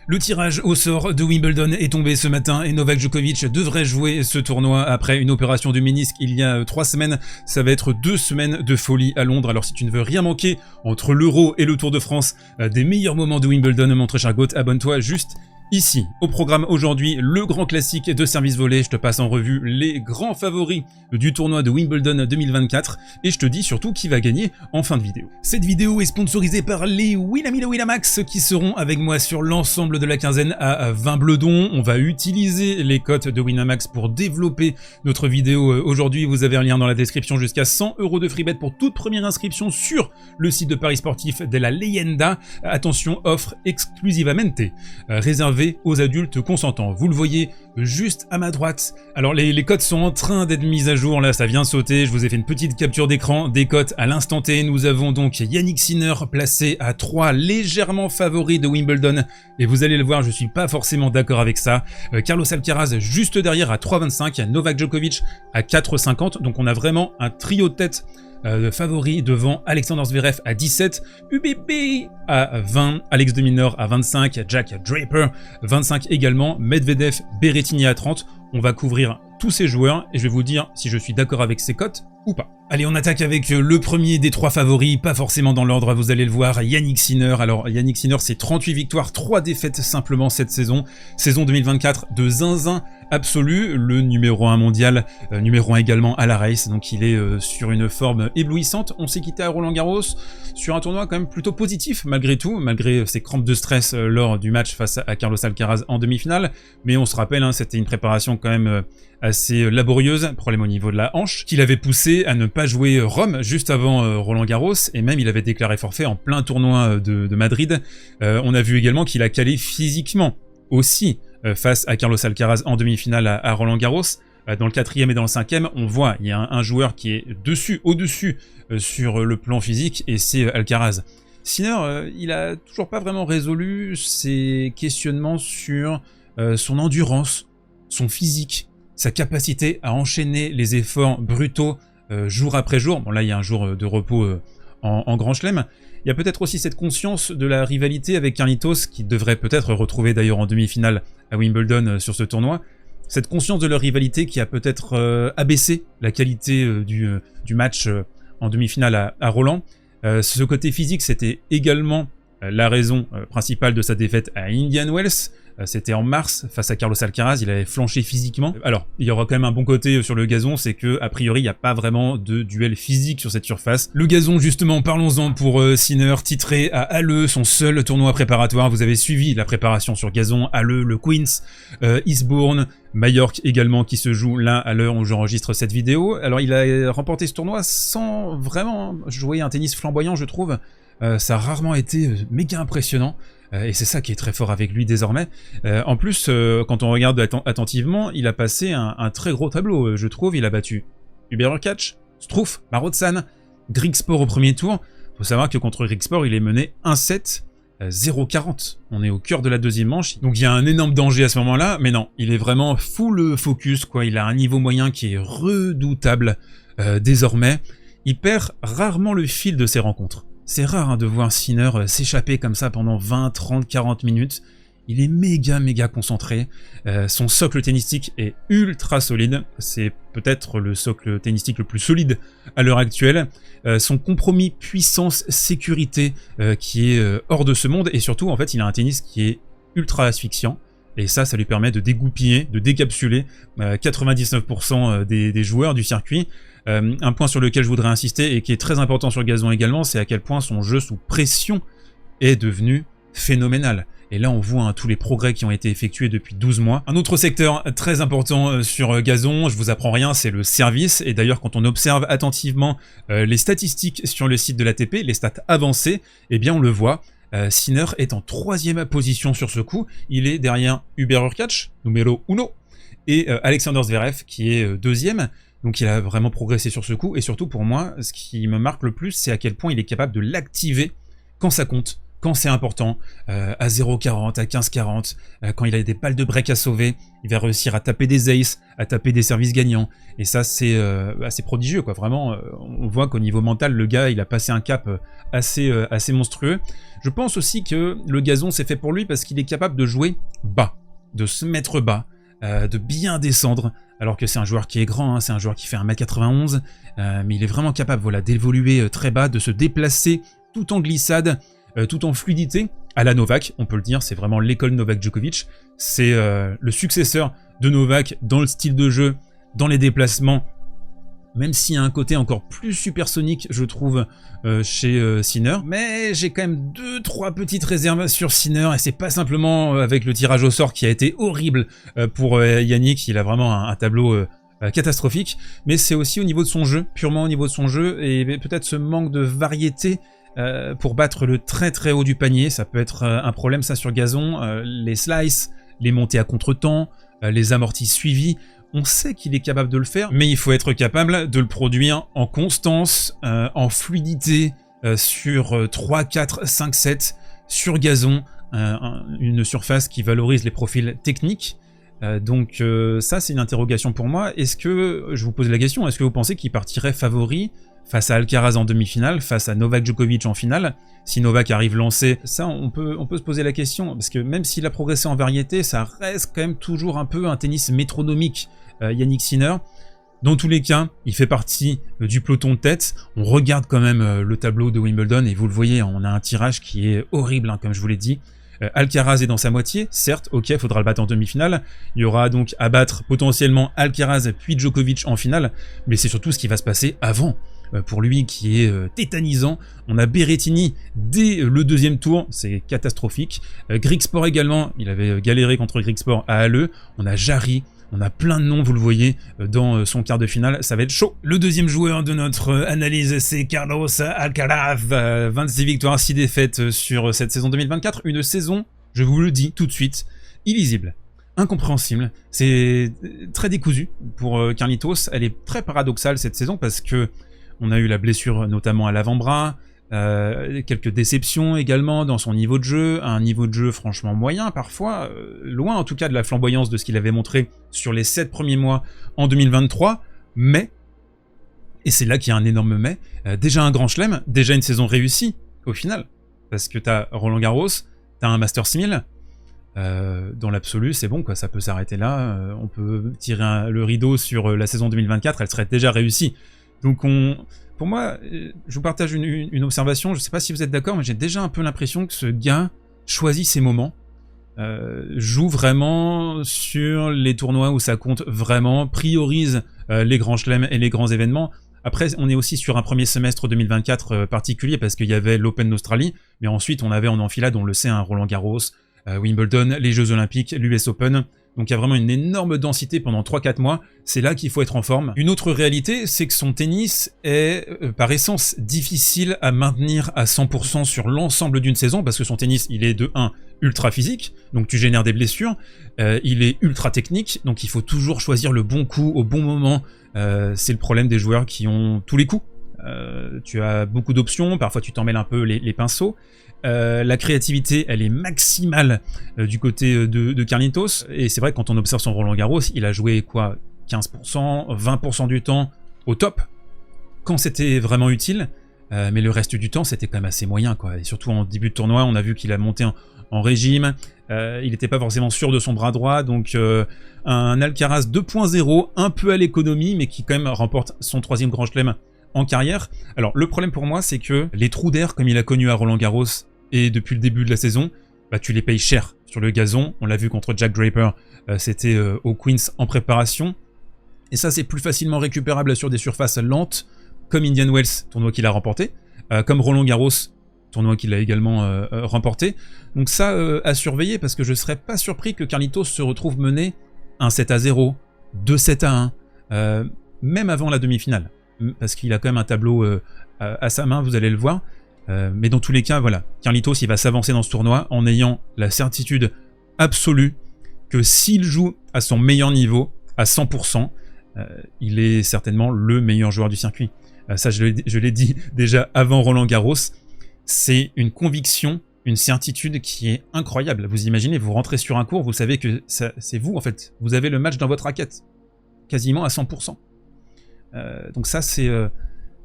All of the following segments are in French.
Le tirage au sort de Wimbledon est tombé ce matin et Novak Djokovic devrait jouer ce tournoi après une opération du ménisque il y a 3 semaines. Ça va être 2 semaines de folie à Londres, alors si tu ne veux rien manquer entre l'Euro et le Tour de France, des meilleurs moments de Wimbledon, mon très cher Goat, abonne-toi juste ici. Au programme aujourd'hui, le grand classique de service volé. Je te passe en revue les grands favoris du tournoi de Wimbledon 2024 et je te dis surtout qui va gagner en fin de vidéo. Cette vidéo est sponsorisée par les Wilami de Winamax qui seront avec moi sur l'ensemble de la quinzaine à 20 bledons. On va utiliser les cotes de Winamax pour développer notre vidéo aujourd'hui. Vous avez un lien dans la description jusqu'à 100 € de free bet pour toute première inscription sur le site de paris sportif de la Leyenda. Attention, offre exclusivamente réservée aux adultes consentants. Vous le voyez juste à ma droite. Alors les cotes sont en train d'être mises à jour, là ça vient sauter, je vous ai fait une petite capture d'écran des cotes à l'instant T. Nous avons donc Jannik Sinner placé à 3, légèrement favori de Wimbledon, et vous allez le voir, je suis pas forcément d'accord avec ça. Carlos Alcaraz juste derrière à 3,25, Novak Djokovic à 4,50, donc on a vraiment un trio de tête favori devant Alexander Zverev à 17, UBB à 20, Alex de Minaur à 25, Jack Draper 25 également, Medvedev, Berrettini à 30. On va couvrir tous ces joueurs et je vais vous dire si je suis d'accord avec ces cotes ou pas. Allez, on attaque avec le premier des 3 favoris, pas forcément dans l'ordre, vous allez le voir, Jannik Sinner. Alors Jannik Sinner, c'est 38 victoires, 3 défaites simplement cette saison. Saison 2024 de zinzin absolu, le numéro 1 mondial, numéro 1 également à la race, donc il est sur une forme éblouissante. On s'est quitté à Roland Garros sur un tournoi quand même plutôt positif malgré tout, malgré ses crampes de stress lors du match face à Carlos Alcaraz en demi-finale, mais on se rappelle, hein, c'était une préparation quand même assez laborieuse, problème au niveau de la hanche, qu'il avait poussé à ne pas jouer Rome juste avant Roland Garros, et même il avait déclaré forfait en plein tournoi de Madrid. On a vu également qu'il a calé physiquement aussi face à Carlos Alcaraz en demi-finale à Roland Garros. Dans le 4e et dans le 5e, on voit, il y a un joueur qui est au-dessus sur le plan physique, et c'est Alcaraz. Sinner, il a toujours pas vraiment résolu ses questionnements sur son endurance, son physique, sa capacité à enchaîner les efforts brutaux jour après jour. Bon là, il y a un jour de repos en Grand Chelem. Il y a peut-être aussi cette conscience de la rivalité avec Carlitos, qui devrait peut-être retrouver d'ailleurs en demi-finale à Wimbledon sur ce tournoi. Cette conscience de leur rivalité qui a peut-être abaissé la qualité du match en demi-finale à Roland. Ce côté physique, c'était également la raison principale de sa défaite à Indian Wells. C'était en mars, face à Carlos Alcaraz, il avait flanché physiquement. Alors, il y aura quand même un bon côté sur le gazon, c'est que a priori, il n'y a pas vraiment de duel physique sur cette surface. Le gazon, justement, parlons-en pour Sinner, titré à Halle, son seul tournoi préparatoire. Vous avez suivi la préparation sur gazon, Halle, le Queens, Eastbourne, Majorque également, qui se joue là à l'heure où j'enregistre cette vidéo. Alors, il a remporté ce tournoi sans vraiment jouer un tennis flamboyant, je trouve. Ça a rarement été méga impressionnant. Et c'est ça qui est très fort avec lui désormais. En plus, quand on regarde attentivement, il a passé un très gros tableau, je trouve. Il a battu Hubert Hurkacz, Struff, Marotzan, Griekspoor au premier tour. Il faut savoir que contre Griekspoor, il est mené 1-7, 0-40. On est au cœur de la deuxième manche. Donc il y a un énorme danger à ce moment-là. Mais non, il est vraiment full focus, quoi. Il a un niveau moyen qui est redoutable désormais. Il perd rarement le fil de ses rencontres. C'est rare hein, de voir Sinner s'échapper comme ça pendant 20, 30, 40 minutes. Il est méga concentré. Son socle tennistique est ultra solide. C'est peut-être le socle tennistique le plus solide à l'heure actuelle. Son compromis puissance-sécurité qui est hors de ce monde. Et surtout, en fait, il a un tennis qui est ultra asphyxiant. Et ça lui permet de dégoupiller, de décapsuler 99% des joueurs du circuit. Un point sur lequel je voudrais insister et qui est très important sur le gazon également, c'est à quel point son jeu sous pression est devenu phénoménal. Et là, on voit hein, tous les progrès qui ont été effectués depuis 12 mois. Un autre secteur très important sur gazon, je vous apprends rien, c'est le service. Et d'ailleurs, quand on observe attentivement les statistiques sur le site de l'ATP, les stats avancées, eh bien on le voit. Sinner est en 3e position sur ce coup. Il est derrière Hubert Hurkacz, numéro 1, et Alexander Zverev, qui est 2e. Donc il a vraiment progressé sur ce coup. Et surtout pour moi, ce qui me marque le plus, c'est à quel point il est capable de l'activer quand ça compte. quand c'est important, à 0,40, à 15,40, quand il a des balles de break à sauver, il va réussir à taper des aces, à taper des services gagnants. Et ça, c'est prodigieux, quoi. Vraiment, on voit qu'au niveau mental, le gars, il a passé un cap assez monstrueux. Je pense aussi que le gazon, c'est fait pour lui parce qu'il est capable de jouer bas, de se mettre bas, de bien descendre, alors que c'est un joueur qui est grand, hein, c'est un joueur qui fait 1m91, mais il est vraiment capable, voilà, d'évoluer très bas, de se déplacer tout en glissade, tout en fluidité, à la Novak, on peut le dire, c'est vraiment l'école Novak Djokovic, c'est le successeur de Novak dans le style de jeu, dans les déplacements, même s'il y a un côté encore plus supersonique, je trouve, chez Sinner. Mais j'ai quand même 2-3 petites réserves sur Sinner, et c'est pas simplement avec le tirage au sort qui a été horrible pour Yannick, il a vraiment un tableau catastrophique, mais c'est aussi au niveau de son jeu, purement au niveau de son jeu, et peut-être ce manque de variété pour battre le très haut du panier, ça peut être un problème ça sur gazon, les slices, les montées à contre-temps, les amortis suivis. On sait qu'il est capable de le faire, mais il faut être capable de le produire en constance, en fluidité, sur 3, 4, 5 sets, sur gazon, une surface qui valorise les profils techniques. Donc ça, c'est une interrogation pour moi. Est-ce que, je vous pose la question, est-ce que vous pensez qu'il partirait favori face à Alcaraz en demi-finale, face à Novak Djokovic en finale? Si Novak arrive lancé, ça on peut se poser la question, parce que même s'il a progressé en variété, ça reste quand même toujours un peu un tennis métronomique, Yannick Sinner. Dans tous les cas, il fait partie du peloton de tête. On regarde quand même le tableau de Wimbledon, et vous le voyez, on a un tirage qui est horrible, hein, comme je vous l'ai dit. Alcaraz est dans sa moitié, certes, ok, il faudra le battre en demi-finale. Il y aura donc à battre potentiellement Alcaraz puis Djokovic en finale, mais c'est surtout ce qui va se passer avant. Pour lui qui est tétanisant. On a Berrettini dès le deuxième tour, c'est catastrophique. Griekspoor également, il avait galéré contre Griekspoor à Halle. On a Jarry, on a plein de noms, vous le voyez, dans son quart de finale, ça va être chaud. Le deuxième joueur de notre analyse, c'est Carlos Alcaraz, 26 victoires, 6 défaites sur cette saison 2024. Une saison, je vous le dis tout de suite, illisible, incompréhensible, c'est très décousu pour Carlitos. Elle est très paradoxale cette saison parce que on a eu la blessure notamment à l'avant-bras, quelques déceptions également dans son niveau de jeu, un niveau de jeu franchement moyen parfois, loin en tout cas de la flamboyance de ce qu'il avait montré sur les 7 premiers mois en 2023, mais, et c'est là qu'il y a un énorme mais, déjà un grand chelem, déjà une saison réussie au final, parce que t'as Roland Garros, t'as un Masters 6000, dans l'absolu c'est bon quoi, ça peut s'arrêter là, on peut tirer le rideau sur la saison 2024, elle serait déjà réussie. Donc pour moi, je vous partage une observation, je sais pas si vous êtes d'accord, mais j'ai déjà un peu l'impression que ce gars choisit ses moments, joue vraiment sur les tournois où ça compte vraiment, priorise les grands chelems et les grands événements. Après, on est aussi sur un premier semestre 2024 particulier parce qu'il y avait l'Open d'Australie, mais ensuite on avait en enfilade, on le sait, un Roland Garros, Wimbledon, les Jeux Olympiques, l'US Open. Donc il y a vraiment une énorme densité pendant 3-4 mois, c'est là qu'il faut être en forme. Une autre réalité, c'est que son tennis est par essence difficile à maintenir à 100% sur l'ensemble d'une saison, parce que son tennis, il est de 1, ultra physique, donc tu génères des blessures, il est ultra technique, donc il faut toujours choisir le bon coup au bon moment, c'est le problème des joueurs qui ont tous les coups. Tu as beaucoup d'options, parfois tu t'en mêles un peu les pinceaux. La créativité, elle est maximale du côté de Carlitos, et c'est vrai que quand on observe son Roland Garros, il a joué quoi, 15%, 20% du temps au top, quand c'était vraiment utile, mais le reste du temps c'était quand même assez moyen quoi, et surtout en début de tournoi, on a vu qu'il a monté en régime, il n'était pas forcément sûr de son bras droit, donc un Alcaraz 2.0, un peu à l'économie, mais qui quand même remporte son 3e grand chelem en carrière. Alors le problème pour moi, c'est que les trous d'air comme il a connu à Roland Garros et depuis le début de la saison, bah, tu les payes cher sur le gazon. On l'a vu contre Jack Draper, c'était au Queens en préparation. Et ça, c'est plus facilement récupérable sur des surfaces lentes, comme Indian Wells, tournoi qu'il a remporté, comme Roland Garros, tournoi qu'il a également remporté. Donc ça, à surveiller, parce que je serais pas surpris que Carlitos se retrouve mené 1-7-0, 2-7-1, même avant la demi-finale. Parce qu'il a quand même un tableau à sa main, vous allez le voir. Mais dans tous les cas, voilà, Carlitos il va s'avancer dans ce tournoi en ayant la certitude absolue que s'il joue à son meilleur niveau, à 100%, il est certainement le meilleur joueur du circuit. Ça, je l'ai dit déjà avant Roland Garros, c'est une conviction une certitude qui est incroyable. Vous imaginez, vous rentrez sur un cours, vous savez que c'est vous, en fait. Vous avez le match dans votre raquette, quasiment à 100%. Donc ça, c'est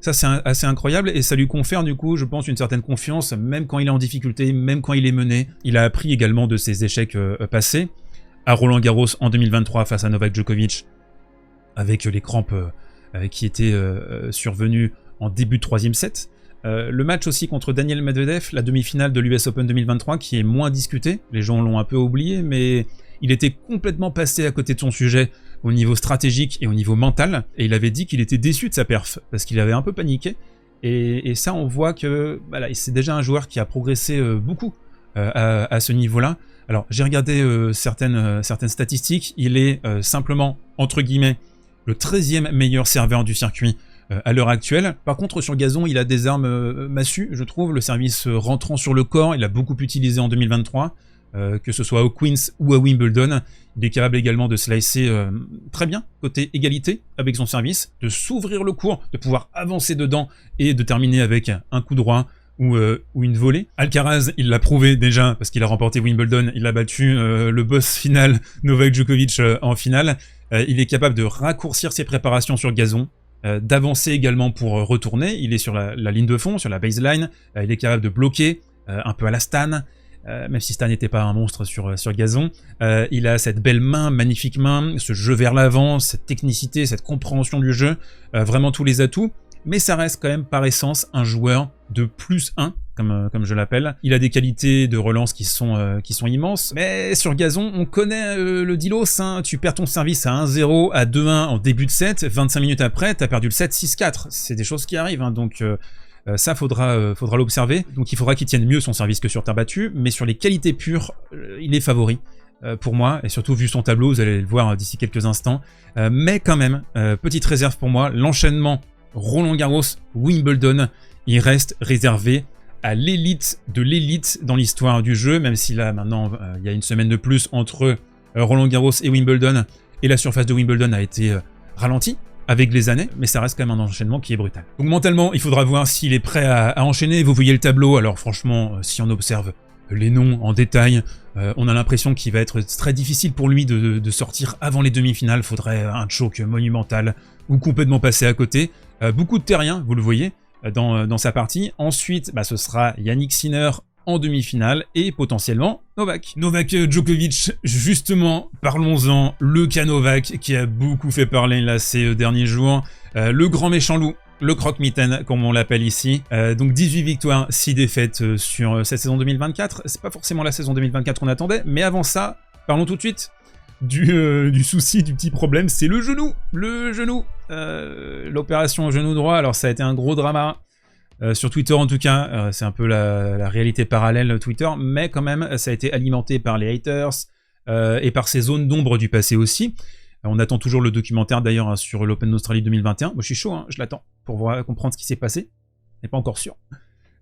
assez incroyable, et ça lui confère, du coup, je pense, une certaine confiance, même quand il est en difficulté, même quand il est mené. Il a appris également de ses échecs passés. À Roland-Garros en 2023 face à Novak Djokovic, avec les crampes qui étaient survenues en début de 3e set. Le match aussi contre Daniel Medvedev, la demi-finale de l'US Open 2023, qui est moins discuté. Les gens l'ont un peu oublié, mais il était complètement passé à côté de son sujet au niveau stratégique et au niveau mental. Et il avait dit qu'il était déçu de sa perf, parce qu'il avait un peu paniqué. Et ça, on voit que voilà, c'est déjà un joueur qui a progressé beaucoup à ce niveau-là. Alors, j'ai regardé certaines statistiques. Il est simplement, entre guillemets, le 13e meilleur serveur du circuit à l'heure actuelle. Par contre, sur gazon, il a des armes massues, je trouve. Le service rentrant sur le corps, il a beaucoup utilisé en 2023, que ce soit au Queens ou à Wimbledon. Il est capable également de slicer très bien, côté égalité, avec son service, de s'ouvrir le court, de pouvoir avancer dedans et de terminer avec un coup droit ou une volée. Alcaraz, il l'a prouvé déjà, parce qu'il a remporté Wimbledon, il a battu le boss final, Novak Djokovic, en finale. Il est capable de raccourcir ses préparations sur gazon, d'avancer également pour retourner. Il est sur la ligne de fond, sur la baseline. Il est capable de bloquer, un peu à la Stan, même si Stan n'était pas un monstre sur gazon. Il a cette belle main, magnifique main, ce jeu vers l'avant, cette technicité, cette compréhension du jeu, vraiment tous les atouts. Mais ça reste quand même par essence un joueur de +1, comme je l'appelle. Il a des qualités de relance qui sont immenses, mais sur gazon, on connaît le dealos, hein. Tu perds ton service à 1-0, à 2-1 en début de set, 25 minutes après, t'as perdu le set 6-4. C'est des choses qui arrivent, hein, donc ça, faudra l'observer. Donc il faudra qu'il tienne mieux son service que sur terre battue, mais sur les qualités pures, il est favori. Pour moi, et surtout vu son tableau, vous allez le voir d'ici quelques instants. Mais quand même, petite réserve pour moi, l'enchaînement Roland-Garros, Wimbledon, il reste réservé à l'élite de l'élite dans l'histoire du jeu, même si là, maintenant, il y a une semaine de plus entre Roland-Garros et Wimbledon, et la surface de Wimbledon a été ralentie avec les années, mais ça reste quand même un enchaînement qui est brutal. Donc mentalement, il faudra voir s'il est prêt à enchaîner. Vous voyez le tableau, alors franchement, si on observe les noms en détail, on a l'impression qu'il va être très difficile pour lui de sortir avant les demi-finales. Faudrait un choke monumental ou complètement passer à côté. Beaucoup de terriens, vous le voyez, dans sa partie. Ensuite, ce sera Yannick Sinner en demi-finale et potentiellement Novak. Novak Djokovic, justement, parlons-en, le cas Novak qui a beaucoup fait parler là ces derniers jours, le grand méchant loup, le croque-mitaine comme on l'appelle ici. Donc 18 victoires, 6 défaites sur cette saison 2024. C'est pas forcément la saison 2024 qu'on attendait, mais avant ça, parlons tout de suite du souci, du petit problème, c'est le genou. L'opération genou droit, alors ça a été un gros drama. Sur Twitter en tout cas, c'est un peu la réalité parallèle Twitter, mais quand même ça a été alimenté par les haters et par ces zones d'ombre du passé aussi. On attend toujours le documentaire d'ailleurs sur l'Open d'Australie 2021. Moi je suis chaud, hein, je l'attends pour comprendre ce qui s'est passé. On n'est pas encore sûr.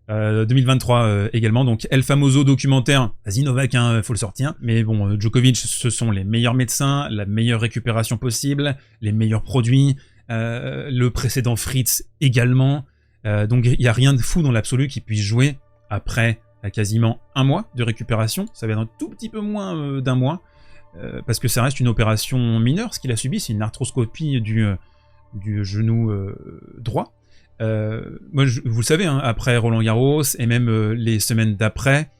2023 également, donc El Famoso documentaire. Vas-y Novak, hein, faut le sortir. Mais bon, Djokovic, ce sont les meilleurs médecins, la meilleure récupération possible, les meilleurs produits, le précédent Fritz également. Donc il n'y a rien de fou dans l'absolu qui puisse jouer après quasiment un mois de récupération. Ça va être un tout petit peu moins d'un mois, parce que ça reste une opération mineure. Ce qu'il a subi, c'est une arthroscopie du genou droit. Moi, vous le savez, hein, après Roland-Garros et même les semaines d'après,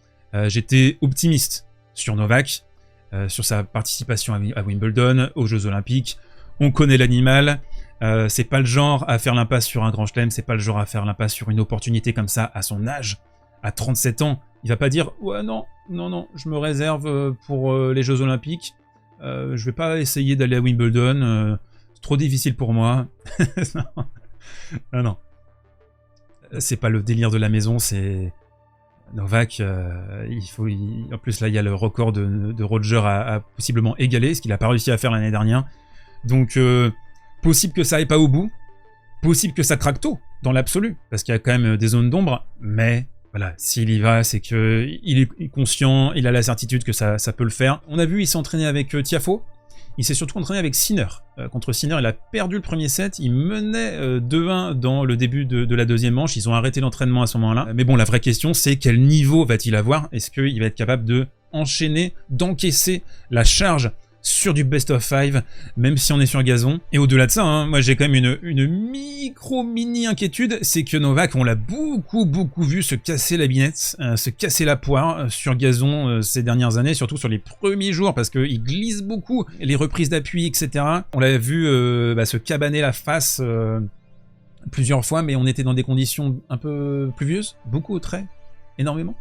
j'étais optimiste sur Novak, sur sa participation à Wimbledon, aux Jeux Olympiques. On connaît l'animal. C'est pas le genre à faire l'impasse sur un grand chelem, c'est pas le genre à faire l'impasse sur une opportunité comme ça à son âge, à 37 ans. Il va pas dire « Ouais, non, je me réserve pour les Jeux Olympiques, je vais pas essayer d'aller à Wimbledon, c'est trop difficile pour moi. » Non. C'est pas le délire de la maison, c'est... Novak, en plus là il y a le record de Roger à possiblement égaler, ce qu'il a pas réussi à faire l'année dernière. Donc... possible que ça aille pas au bout, possible que ça craque tôt, dans l'absolu, parce qu'il y a quand même des zones d'ombre, mais voilà, s'il y va, c'est qu'il est conscient, il a la certitude que ça peut le faire. On a vu, il s'est entraîné avec Tiafoe, il s'est surtout entraîné avec Sinner. Contre Sinner, il a perdu le premier set, il menait 2-1 dans le début de la deuxième manche, ils ont arrêté l'entraînement à ce moment-là. Mais bon, la vraie question, c'est quel niveau va-t-il avoir? Est-ce qu'il va être capable de enchaîner, d'encaisser la charge sur du best of 5, même si on est sur gazon. Et au-delà de ça, hein, moi j'ai quand même une mini inquiétude, c'est que Novak, on l'a beaucoup vu se casser la binette, se casser la poire sur gazon ces dernières années, surtout sur les premiers jours, parce qu'il glisse beaucoup, les reprises d'appui, etc. On l'a vu se cabaner la face plusieurs fois, mais on était dans des conditions un peu pluvieuses, beaucoup très, énormément.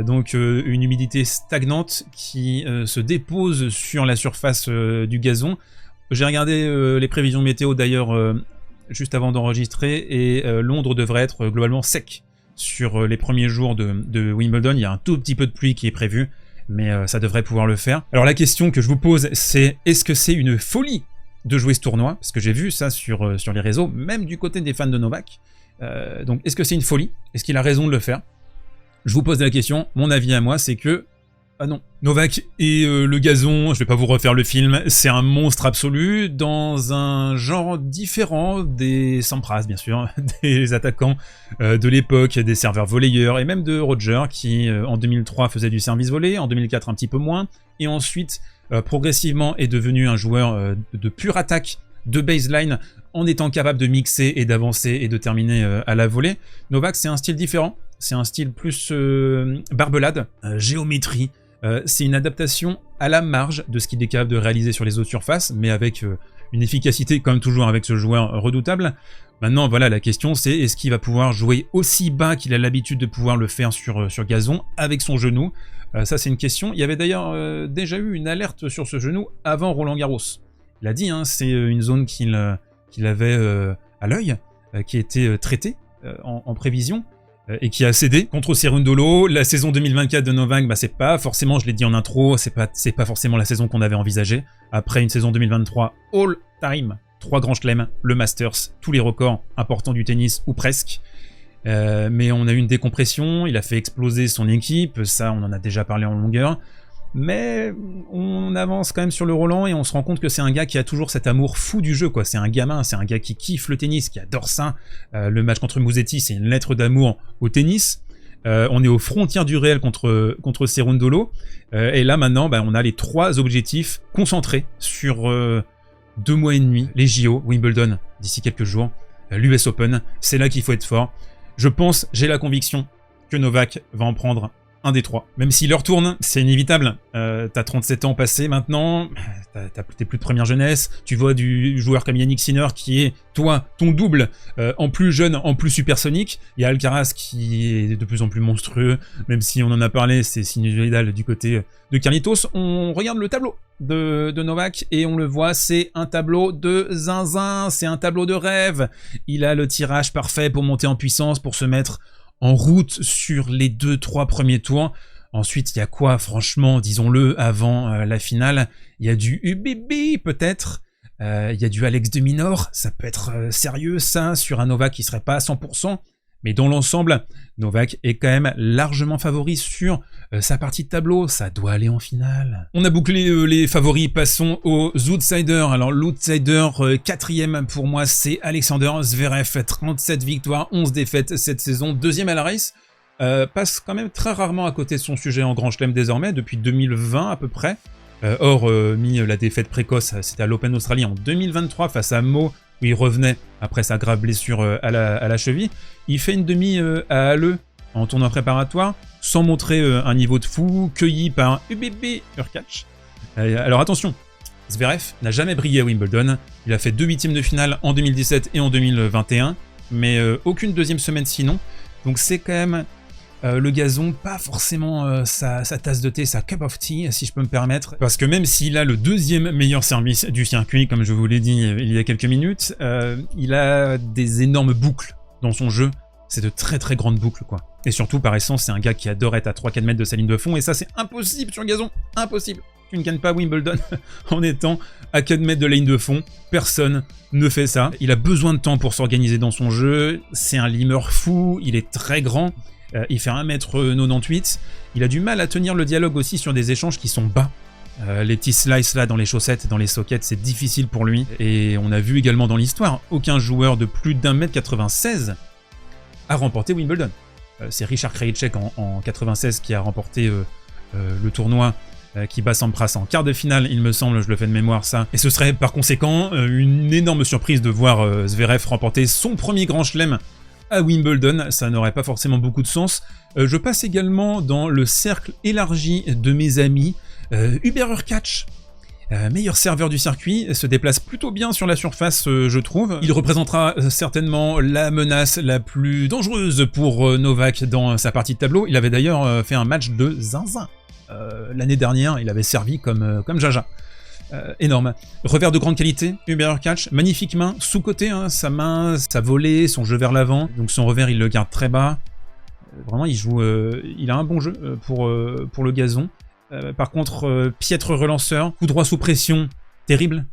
Donc une humidité stagnante qui se dépose sur la surface du gazon. J'ai regardé les prévisions météo d'ailleurs juste avant d'enregistrer et Londres devrait être globalement sec sur les premiers jours de Wimbledon. Il y a un tout petit peu de pluie qui est prévu, mais ça devrait pouvoir le faire. Alors la question que je vous pose, c'est est-ce que c'est une folie de jouer ce tournoi? Parce que j'ai vu ça sur les réseaux, même du côté des fans de Novak. Donc est-ce que c'est une folie? Est-ce qu'il a raison de le faire? Je vous pose la question, mon avis à moi, c'est que... Ah non. Novak et le gazon, je vais pas vous refaire le film, c'est un monstre absolu, dans un genre différent des Sampras, bien sûr, des attaquants de l'époque, des serveurs volleyeurs, et même de Roger, qui en 2003 faisait du service volley, en 2004 un petit peu moins, et ensuite, progressivement, est devenu un joueur de pure attaque, de baseline, en étant capable de mixer et d'avancer et de terminer à la volée. Novak, c'est un style différent. C'est un style plus barbelade, géométrie. C'est une adaptation à la marge de ce qu'il est capable de réaliser sur les autres surfaces, mais avec une efficacité, comme toujours avec ce joueur redoutable. Maintenant, voilà, la question c'est est-ce qu'il va pouvoir jouer aussi bas qu'il a l'habitude de pouvoir le faire sur gazon, avec son genou? Ça, c'est une question. Il y avait d'ailleurs déjà eu une alerte sur ce genou avant Roland Garros. Il a dit, hein, c'est une zone qu'il avait à l'œil, qui était traitée en prévision. Et qui a cédé contre Cerundolo. La saison 2024 de Novak, c'est pas forcément, je l'ai dit en intro, c'est pas forcément la saison qu'on avait envisagée. Après une saison 2023 all time, 3 grands chelems, le Masters, tous les records importants du tennis, ou presque. Mais on a eu une décompression, il a fait exploser son équipe, ça on en a déjà parlé en longueur. Mais on avance quand même sur le Roland et on se rend compte que c'est un gars qui a toujours cet amour fou du jeu, quoi. C'est un gamin, c'est un gars qui kiffe le tennis, qui adore ça. Le match contre Musetti, c'est une lettre d'amour au tennis. On est aux frontières du réel contre Cerundolo. Et là maintenant, on a les 3 objectifs concentrés sur 2 mois et demi. Les JO, Wimbledon, d'ici quelques jours, l'US Open, c'est là qu'il faut être fort. Je pense, j'ai la conviction que Novak va en prendre un des 3. Même si l'heure tourne, c'est inévitable. T'as 37 ans passés maintenant, t'es plus de première jeunesse, tu vois du joueur comme Yannick Sinner qui est, toi, ton double, en plus jeune, en plus supersonique. Il y a Alcaraz qui est de plus en plus monstrueux, même si on en a parlé, c'est sinusoïdal du côté de Carlitos. On regarde le tableau de Novak et on le voit, c'est un tableau de zinzin, c'est un tableau de rêve. Il a le tirage parfait pour monter en puissance, pour se mettre en route sur les 2-3 premiers tours. Ensuite, il y a quoi, franchement, disons-le, avant la finale? Il y a du UBB, peut-être. Il y a du Alex de Minaur. Ça peut être sérieux, ça, sur un Novak qui serait pas à 100%. Mais dans l'ensemble, Novak est quand même largement favori sur sa partie de tableau. Ça doit aller en finale. On a bouclé les favoris, passons aux outsiders. Alors l'outsider 4e pour moi, c'est Alexander Zverev. 37 victoires, 11 défaites cette saison. 2e à la race. Passe quand même très rarement à côté de son sujet en Grand Chelem désormais, depuis 2020 à peu près. Mis la défaite précoce, c'était à l'Open Australie en 2023 face à Mo, où il revenait après sa grave blessure à la cheville. Il fait une demi à Halle en tournoi préparatoire, sans montrer un niveau de fou, cueilli par UBB Urkach. Alors attention, Zverev n'a jamais brillé à Wimbledon. Il a fait 2 huitièmes de finale en 2017 et en 2021, mais aucune deuxième semaine sinon. Donc c'est quand même le gazon, pas forcément sa tasse de thé, sa cup of tea, si je peux me permettre. Parce que même s'il a le 2e meilleur service du circuit, comme je vous l'ai dit il y a quelques minutes, il a des énormes boucles dans son jeu. C'est de très très grandes boucles, quoi. Et surtout, par essence, c'est un gars qui adore être à 3-4 mètres de sa ligne de fond, et ça c'est impossible sur gazon, impossible. Tu ne gagnes pas Wimbledon en étant à 4 mètres de la ligne de fond. Personne ne fait ça. Il a besoin de temps pour s'organiser dans son jeu. C'est un limeur fou, il est très grand. Il fait 1m98. Il a du mal à tenir le dialogue aussi sur des échanges qui sont bas. Les petits slices là dans les chaussettes, dans les sockets, c'est difficile pour lui. Et on a vu également dans l'histoire, aucun joueur de plus d'1m96 a remporté Wimbledon. C'est Richard Krajicek en 96 qui a remporté le tournoi, qui bat Sampras en quart de finale, il me semble, je le fais de mémoire ça. Et ce serait par conséquent une énorme surprise de voir Zverev remporter son premier grand chelem à Wimbledon, ça n'aurait pas forcément beaucoup de sens. Je passe également dans le cercle élargi de mes amis. Hubert Hurkacz, meilleur serveur du circuit, se déplace plutôt bien sur la surface, je trouve. Il représentera certainement la menace la plus dangereuse pour Novak dans sa partie de tableau. Il avait d'ailleurs fait un match de zinzin. L'année dernière, il avait servi comme Jaja. Énorme. Revers de grande qualité, Hubert Hurkacz, magnifique main, sous-côté, hein, sa main, sa volée, son jeu vers l'avant. Donc son revers, il le garde très bas. Vraiment, il a un bon jeu pour le gazon. Par contre, piètre relanceur, coup droit sous pression, terrible,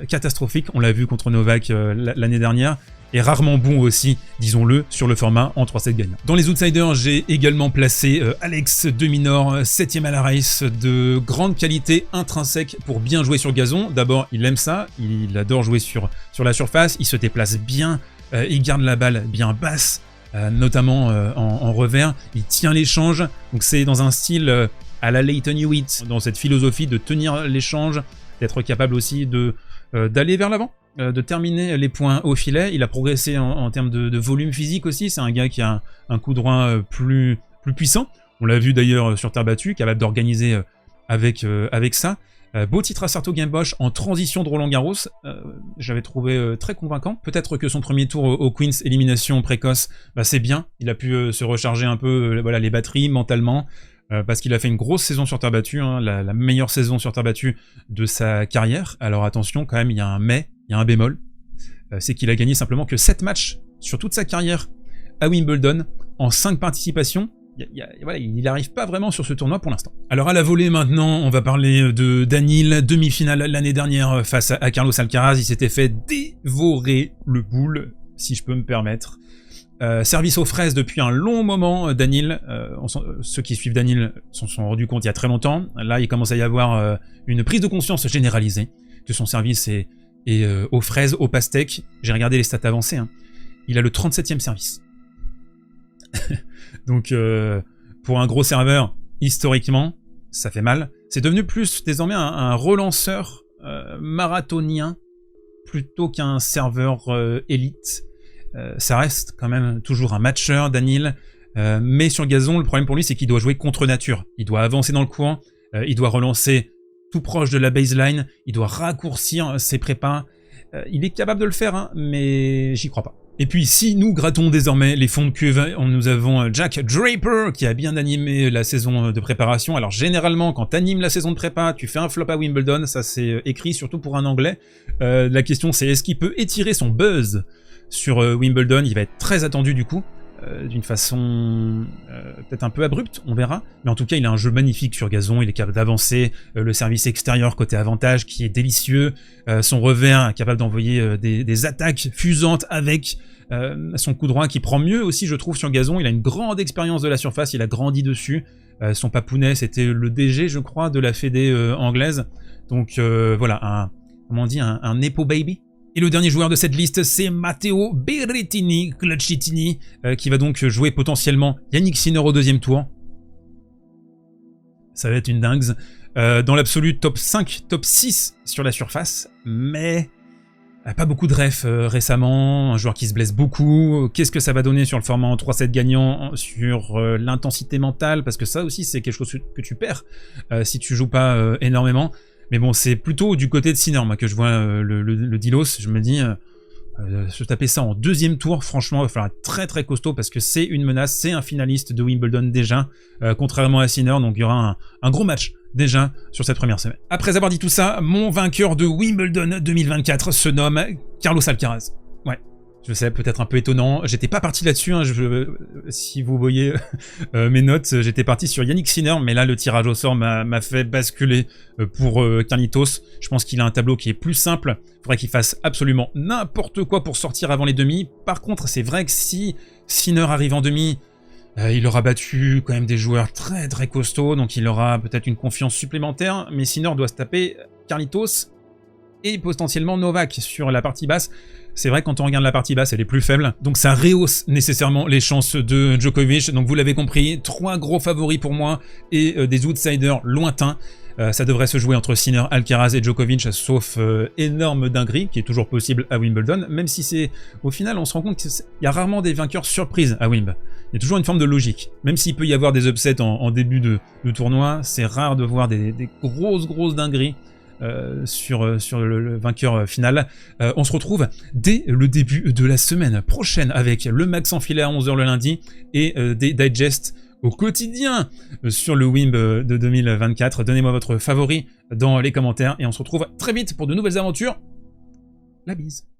catastrophique. On l'a vu contre Novak l'année dernière. Et rarement bon aussi, disons-le, sur le format en 3-7 gagnant. Dans les outsiders, j'ai également placé Alex de Minaur, 7ème à la race, de grande qualité intrinsèque pour bien jouer sur gazon. D'abord, il aime ça, il adore jouer sur la surface, il se déplace bien, il garde la balle bien basse, notamment en revers, il tient l'échange, donc c'est dans un style à la Lleyton Hewitt, dans cette philosophie de tenir l'échange, d'être capable aussi d'aller vers l'avant, de terminer les points au filet. Il a progressé en termes de volume physique aussi, c'est un gars qui a un coup droit plus puissant. On l'a vu d'ailleurs sur terre battue, capable d'organiser avec ça. Beau titre à Sarto Game-Bosch en transition de Roland Garros, j'avais trouvé très convaincant. Peut-être que son premier tour au Queens, élimination précoce, c'est bien. Il a pu se recharger un peu voilà, les batteries mentalement, parce qu'il a fait une grosse saison sur terre battue, hein, la meilleure saison sur terre battue de sa carrière. Alors attention quand même, il y a un mais, il y a un bémol, c'est qu'il a gagné simplement que 7 matchs sur toute sa carrière à Wimbledon en 5 participations. Voilà, il n'arrive pas vraiment sur ce tournoi pour l'instant. Alors à la volée maintenant, on va parler de Daniil, demi-finale l'année dernière face à Carlos Alcaraz. Il s'était fait dévorer le boule, si je peux me permettre. Service aux fraises depuis un long moment, Daniil. Ceux qui suivent Daniil s'en sont rendus compte il y a très longtemps. Là, il commence à y avoir une prise de conscience généralisée que son service est aux fraises, aux pastèques. J'ai regardé les stats avancées. Hein. Il a le 37e service. Donc, pour un gros serveur, historiquement, ça fait mal. C'est devenu plus désormais un relanceur marathonien plutôt qu'un serveur élite. Ça reste quand même toujours un matcheur, Daniil. Mais sur gazon, le problème pour lui, c'est qu'il doit jouer contre nature. Il doit avancer dans le coin, il doit relancer tout proche de la baseline, il doit raccourcir ses prépas. Il est capable de le faire, hein, mais j'y crois pas. Et puis si nous grattons désormais les fonds de cuve, nous avons Jack Draper qui a bien animé la saison de préparation. Alors généralement quand tu animes la saison de prépa, tu fais un flop à Wimbledon, ça c'est écrit surtout pour un anglais. La question c'est est-ce qu'il peut étirer son buzz sur Wimbledon? Il va être très attendu du coup, d'une façon peut-être un peu abrupte, on verra. Mais en tout cas il a un jeu magnifique sur gazon, il est capable d'avancer, le service extérieur côté avantage qui est délicieux, son revers capable d'envoyer des attaques fusantes avec son coup droit qui prend mieux aussi je trouve sur gazon. Il a une grande expérience de la surface, il a grandi dessus, son papounet c'était le DG je crois de la fédé anglaise, donc voilà, comment on dit, un Nepo Baby. Et le dernier joueur de cette liste, c'est Matteo Berrettini, Clutchitini, qui va donc jouer potentiellement Yannick Sinner au deuxième tour. Ça va être une dingue. Dans l'absolu, top 5, top 6 sur la surface, mais pas beaucoup de refs récemment, un joueur qui se blesse beaucoup. Qu'est-ce que ça va donner sur le format en 3-7 gagnant, sur l'intensité mentale, parce que ça aussi c'est quelque chose que tu perds si tu joues pas énormément. Mais bon, c'est plutôt du côté de Sinner, moi, que je vois le Dilos. Je me dis, se taper ça en deuxième tour, franchement, il va falloir être très très costaud parce que c'est une menace, c'est un finaliste de Wimbledon déjà, contrairement à Sinner, donc il y aura un gros match déjà sur cette première semaine. Après avoir dit tout ça, mon vainqueur de Wimbledon 2024 se nomme Carlos Alcaraz. Ouais. Je sais, peut-être un peu étonnant. J'étais pas parti là-dessus, hein, si vous voyez mes notes, j'étais parti sur Yannick Sinner, mais là le tirage au sort m'a fait basculer pour Carlitos. Je pense qu'il a un tableau qui est plus simple. Il faudrait qu'il fasse absolument n'importe quoi pour sortir avant les demi. Par contre, c'est vrai que si Sinner arrive en demi, Il aura battu quand même des joueurs très très costauds, donc il aura peut-être une confiance supplémentaire, mais Sinner doit se taper Carlitos et potentiellement Novak sur la partie basse. C'est vrai que quand on regarde la partie basse, elle est plus faible, donc ça rehausse nécessairement les chances de Djokovic. Donc vous l'avez compris, 3 gros favoris pour moi et des outsiders lointains. Ça devrait se jouer entre Sinner, Alcaraz et Djokovic, sauf énorme dinguerie, qui est toujours possible à Wimbledon, même si c'est... Au final, on se rend compte qu'il y a rarement des vainqueurs surprises à Wimbledon. Il y a toujours une forme de logique. Même s'il peut y avoir des upsets en début de tournoi, c'est rare de voir des grosses dingueries sur le vainqueur final. On se retrouve dès le début de la semaine prochaine avec le Max enfilé à 11 h le lundi et des digests au quotidien sur le Wimb de 2024. Donnez-moi votre favori dans les commentaires et on se retrouve très vite pour de nouvelles aventures. La bise.